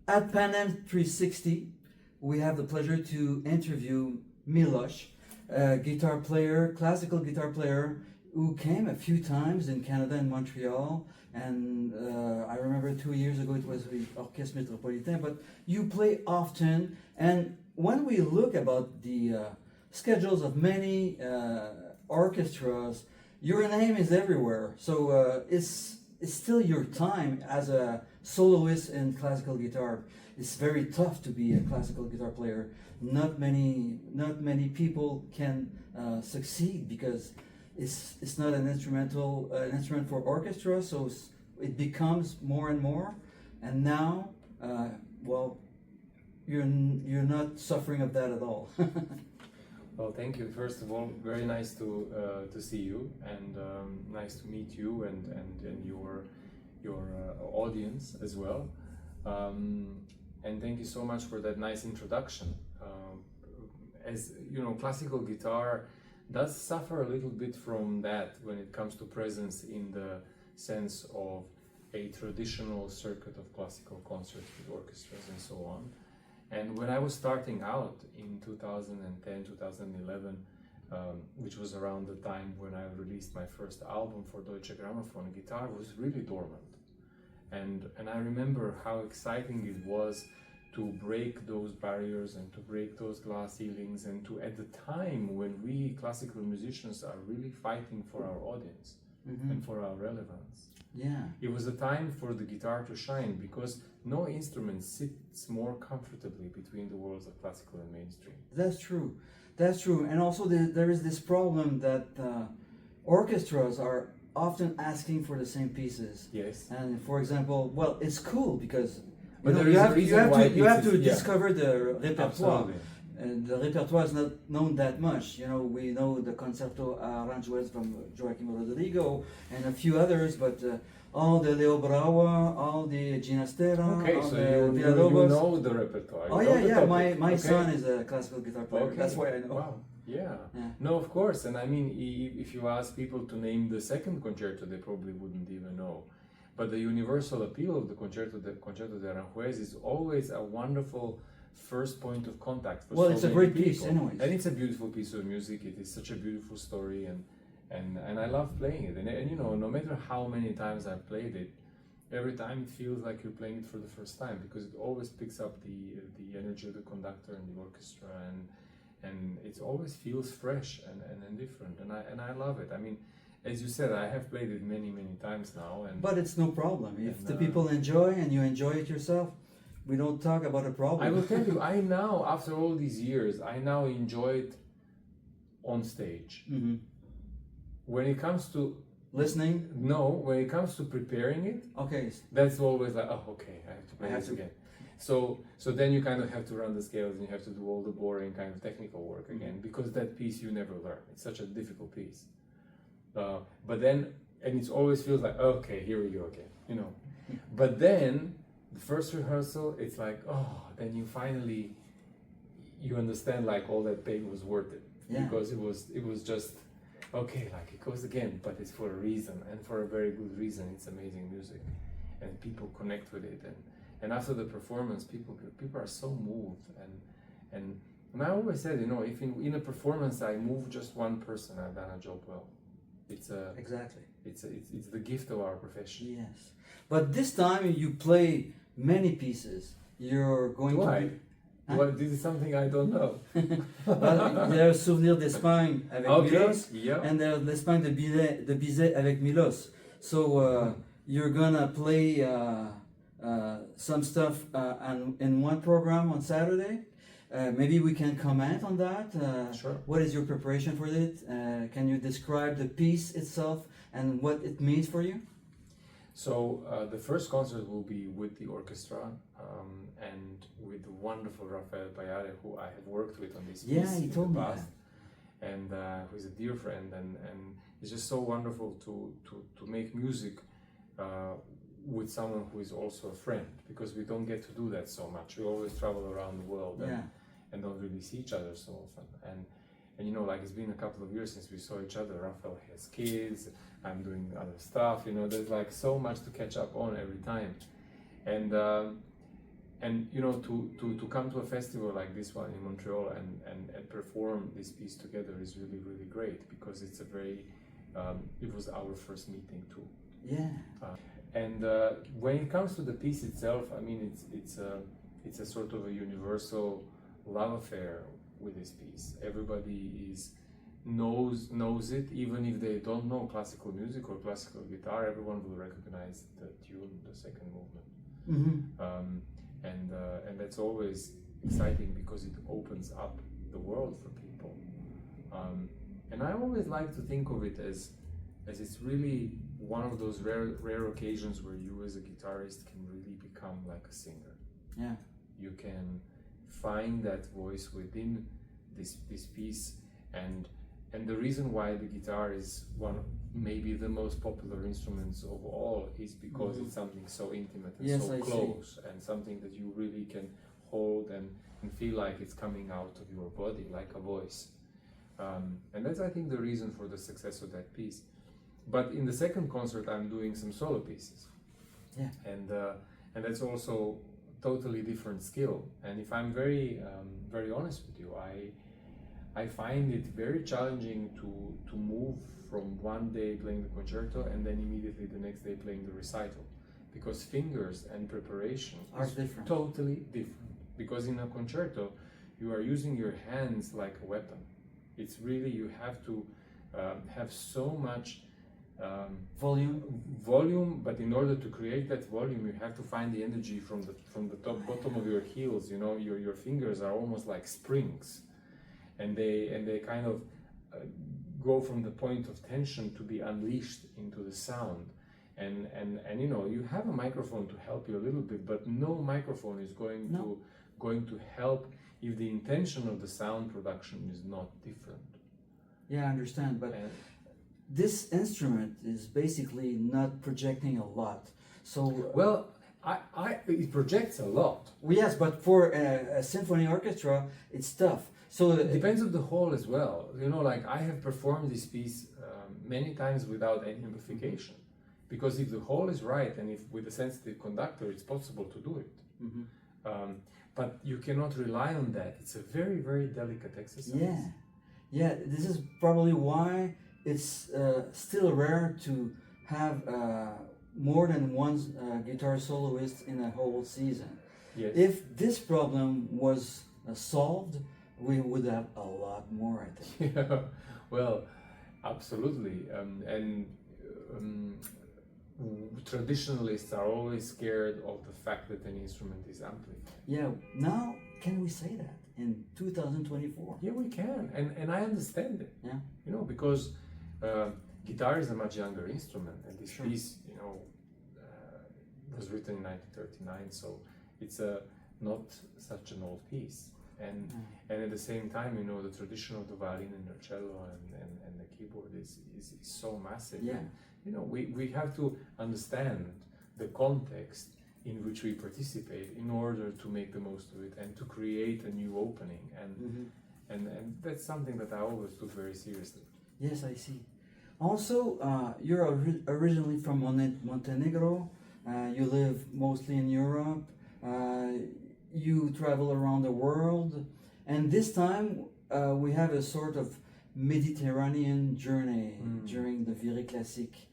At Panem 360, we have the pleasure to interview Miloš, a guitar player, classical guitar player, who came a few times in Canada and Montreal. And I remember 2 years ago it was with Orchestre Métropolitain, but you play often. And when we look about the schedules of many orchestras, your name is everywhere. So it's still your time as a soloist in classical guitar. It's very tough to be a classical guitar player. Not many people can succeed because it's not an instrument for orchestra. So it becomes more and more. And now, well, you're not suffering of that at all. Well, thank you. First of all, very nice to see you, and nice to meet you and your audience as well. And thank you so much for that nice introduction. As you know, classical guitar does suffer a little bit from that when it comes to presence in the sense of a traditional circuit of classical concerts with orchestras and so on. And when I was starting out in 2010, 2011, which was around the time when I released my first album for Deutsche Grammophon, guitar was really dormant. And I remember how exciting it was to break those barriers and to break those glass ceilings, and to, at the time when we classical musicians are really fighting for our audience and for our relevance. Yeah. It was a time for the guitar to shine, because no instrument sits more comfortably between the worlds of classical and mainstream. That's true. That's true. And also there is this problem that orchestras are often asking for the same pieces. Yes. And for example, well, it's cool because But there is a reason why you have to yeah. discover the repertoire. Absolutely. And the repertoire is not known that much. You know, we know the Concierto de Aranjuez from Joaquín Rodrigo and a few others, but all the Leo Brauer, all the Ginastera, Okay, all so the you Villa-Lobos. know the repertoire. Oh You know yeah, the yeah. topic. My Okay. son is a classical guitar player. Okay. That's why I know. Wow. Yeah. Yeah. No, of course. And I mean, if you ask people to name the second concerto, they probably wouldn't even know. But the universal appeal of the Concierto de Aranjuez is always a wonderful first point of contact for Well, so it's a many great people. piece anyways. And it's a beautiful piece of music. It is such a beautiful story, and I love playing it. And you know, no matter how many times I've played it, every time it feels like you're playing it for the first time, because it always picks up the energy of the conductor and the orchestra, and it always feels fresh and different, and I love it. I mean, as you said, I have played it many times now, and But it's no problem. If And, the people enjoy and you enjoy it yourself, we don't talk about a problem. I will tell you, I now, after all these years, I now enjoy it on stage. Mhm. When it comes to Listening. when it comes to preparing it, Okay. that's always like, oh, okay, I have to play I have this to- again. So then you kind of have to run the scales and you have to do all the boring kind of technical work again, because that piece you never learn. It's such a difficult piece. But then, and it always feels like, okay, here we go again, you know. But then, the first rehearsal, it's like, oh, then you understand like all that pain was worth it. Yeah. Because it was just, okay, like it goes again, but it's for a reason, and for a very good reason. It's amazing music, and people connect with it, and after the performance, people are so moved, and I always said, you know, if in a performance I move just one person, I've done a job well. Exactly. It's the gift of our profession. Yes. But this time you play many pieces. You're going Do to I? be... Well, this is something I don't know. There's Souvenirs d'Espagne avec Miloš, yeah. and there's l'Espagne de Bizet avec Miloš. So you're gonna play some stuff in one program on Saturday. Maybe we can comment on that. Sure. What is your preparation for it? Can you describe the piece itself and what it means for you? So the first concert will be with the orchestra and with the wonderful Rafael Payare, who I have worked with on this piece Yeah, he in told the me past, and who's a dear friend, and it's just so wonderful to make music with someone who is also a friend, because we don't get to do that so much. We always travel around the world and don't really see each other so often. And you know, like, it's been a couple of years since we saw each other. Rafael has kids, I'm doing other stuff, you know, there's like so much to catch up on every time. And you know, to come to a festival like this one in Montreal and perform this piece together is really, really great, because it's a very it was our first meeting too. Yeah. And when it comes to the piece itself, I mean, it's a sort of a universal love affair with this piece. Everybody knows it, even if they don't know classical music or classical guitar. Everyone will recognize the tune, the second movement. Mm-hmm. And that's always exciting, because it opens up the world for people. And I always like to think of it as it's really one of those rare occasions where you as a guitarist can really become like a singer. Yeah. You can find that voice within this piece, and the reason why the guitar is maybe the most popular instruments of all is because it's something so intimate and so close, and something that you really can hold and feel like it's coming out of your body like a voice. And that's, I think, the reason for the success of that piece. But in the second concert, I'm doing some solo pieces. Yeah. And that's also totally different skill. And if I'm very honest with you, I find it very challenging to move from one day playing the concerto and then immediately the next day playing the recital, because fingers and preparation are different. Totally different. Because in a concerto, you are using your hands like a weapon. It's really, you have to have so much volume, but in order to create that volume, you have to find the energy from the bottom of your heels. You know, your fingers are almost like springs, and they kind of go from the point of tension to be unleashed into the sound. And you know, you have a microphone to help you a little bit, but no microphone is going to help if the intention of the sound production is not different. Yeah, I understand, but this instrument is basically not projecting a lot. So well, it projects a lot. Well, yes, but for a symphony orchestra, it's tough. So it depends on the hall as well. You know, like I have performed this piece many times without any amplification, because if the hall is right and if with a sensitive conductor, it's possible to do it. But you cannot rely on that. It's a very, very delicate exercise. Yeah. This is probably why it's still rare to have more than one guitar soloist in a whole season. Yes. If this problem was solved, we would have a lot more, I think. Yeah, well, absolutely. Traditionalists are always scared of the fact that an instrument is amplified. Yeah, now can we say that in 2024? Yeah, we can, and I understand it. Yeah. You know, because guitar is a much younger instrument, and this piece, you know, was written in 1939, so it's not such an old piece. And at the same time, you know, the tradition of the violin and the cello and the keyboard is so massive. Yeah. And, you know, we have to understand the context in which we participate in order to make the most of it and to create a new opening. And that's something that I always took very seriously. Yes, I see. Also, you're originally from Montenegro. You live mostly in Europe. You travel around the world, and this time we have a sort of Mediterranean journey during the Virée classique.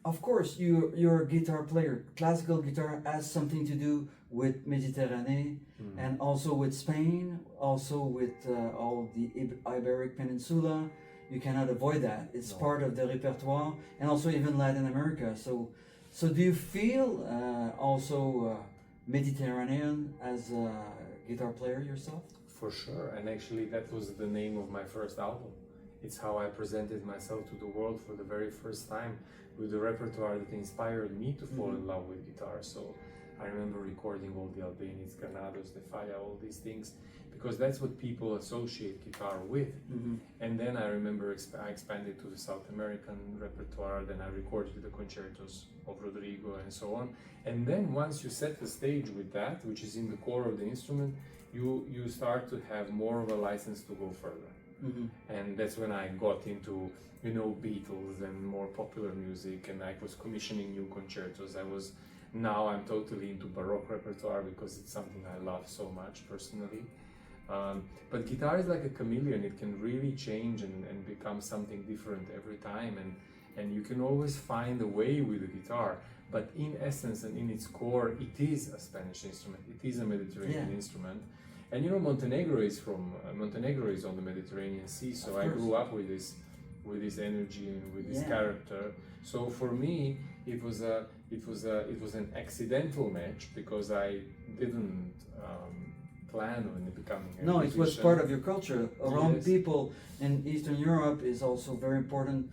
Of course, you're a guitar player. Classical guitar has something to do with Mediterranean and also with Spain, also with all the Iberic Peninsula. You cannot avoid that. It's part of the repertoire, and also even Latin America. So do you feel also Mediterranean as a guitar player yourself? For sure, and actually that was the name of my first album. It's how I presented myself to the world for the very first time, with the repertoire that inspired me to fall in love with guitar. So I remember recording all the Albéniz, Granados, De Falla, all these things, because that's what people associate guitar with. And then I remember I expanded to the South American repertoire, then I recorded the concertos of Rodrigo and so on. And then once you set the stage with that, which is in the core of the instrument, you start to have more of a license to go further. And that's when I got into, you know, Beatles and more popular music, and I was commissioning new concertos. I was Now I'm totally into Baroque repertoire because it's something I love so much personally. But guitar is like a chameleon. It can really change and become something different every time, and you can always find a way with the guitar. But in essence and in its core, it is a Spanish instrument. It is a Mediterranean instrument. And you know, Montenegro is on the Mediterranean Sea, so I grew up with this energy and with this character. So for me, it was an accidental match because I didn't plan on becoming a No, musician. it was part of your culture. Around people in Eastern Europe is also very important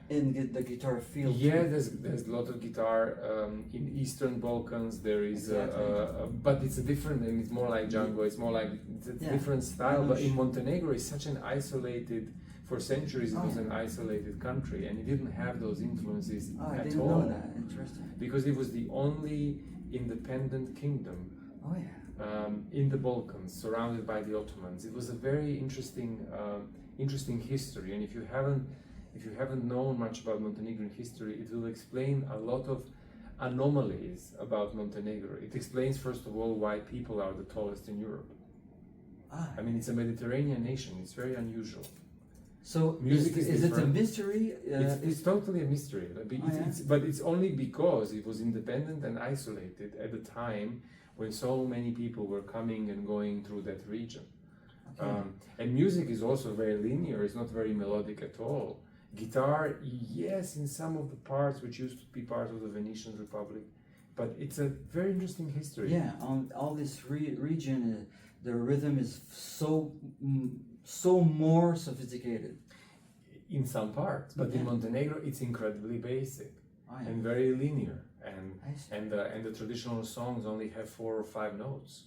in the guitar field. Yeah, there's a lot of guitar in Eastern Balkans. There is, but it's a different, and it's more like Django. It's more like it's a different style. But in Montenegro, it's such an isolated. For centuries, it was an isolated country, and it didn't have those influences at all. I didn't know that. Interesting. Because it was the only independent kingdom in the Balkans, surrounded by the Ottomans. It was a very interesting history, and if you haven't known much about Montenegrin history, it will explain a lot of anomalies about Montenegro. It explains, first of all, why people are the tallest in Europe. I mean, it's a Mediterranean nation. It's very unusual. So music is it a mystery? It's totally a mystery, but it's only because it was independent and isolated at the time when so many people were coming and going through that region. And music is also very linear. It's not very melodic at all. Guitar, yes, in some of the parts which used to be part of the Venetian Republic, but it's a very interesting history. Yeah, on all this region, the rhythm is so more sophisticated. In some parts, but in Montenegro, it's incredibly basic and very linear, and the traditional songs only have 4 or 5 notes.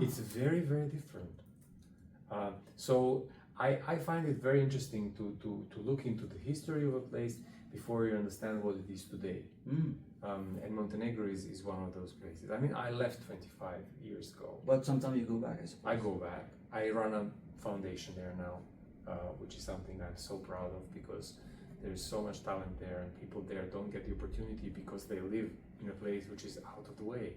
It's very, very different. So I find it very interesting to look into the history of a place before you understand what it is today. And Montenegro is one of those places. I mean, I left 25 years ago. But sometimes you go back, I suppose. I go back. I run a foundation there now, which is something I'm so proud of because there's so much talent there, and people there don't get the opportunity because they live in a place which is out of the way.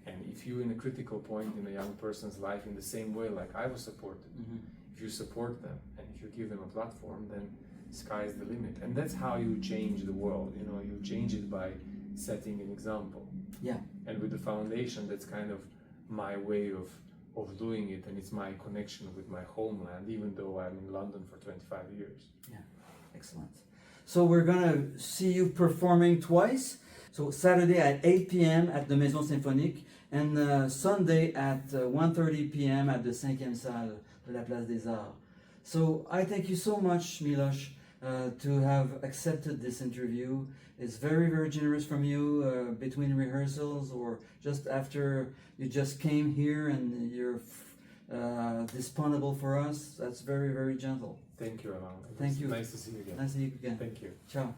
And if you in a critical point in a young person's life, in the same way like I was supported, if you support them and if you give them a platform, then sky's the limit. And that's how you change the world. You know, you change it by setting an example. Yeah. And with the foundation, that's kind of my way of doing it, and it's my connection with my homeland, even though I'm in London for 25 years. Yeah. Excellent. So we're gonna see you performing twice. So Saturday at 8 p.m. at the Maison Symphonique, and Sunday at 1:30 p.m. at the 5e Salle de la Place des Arts. So I thank you so much, Miloš, to have accepted this interview. It's very, very generous from you between rehearsals or just after you just came here and you're disponible for us. That's very, very gentle. Thank you, Alain. Thank you. Nice to see you again. Nice to see you again. Thank you. Ciao.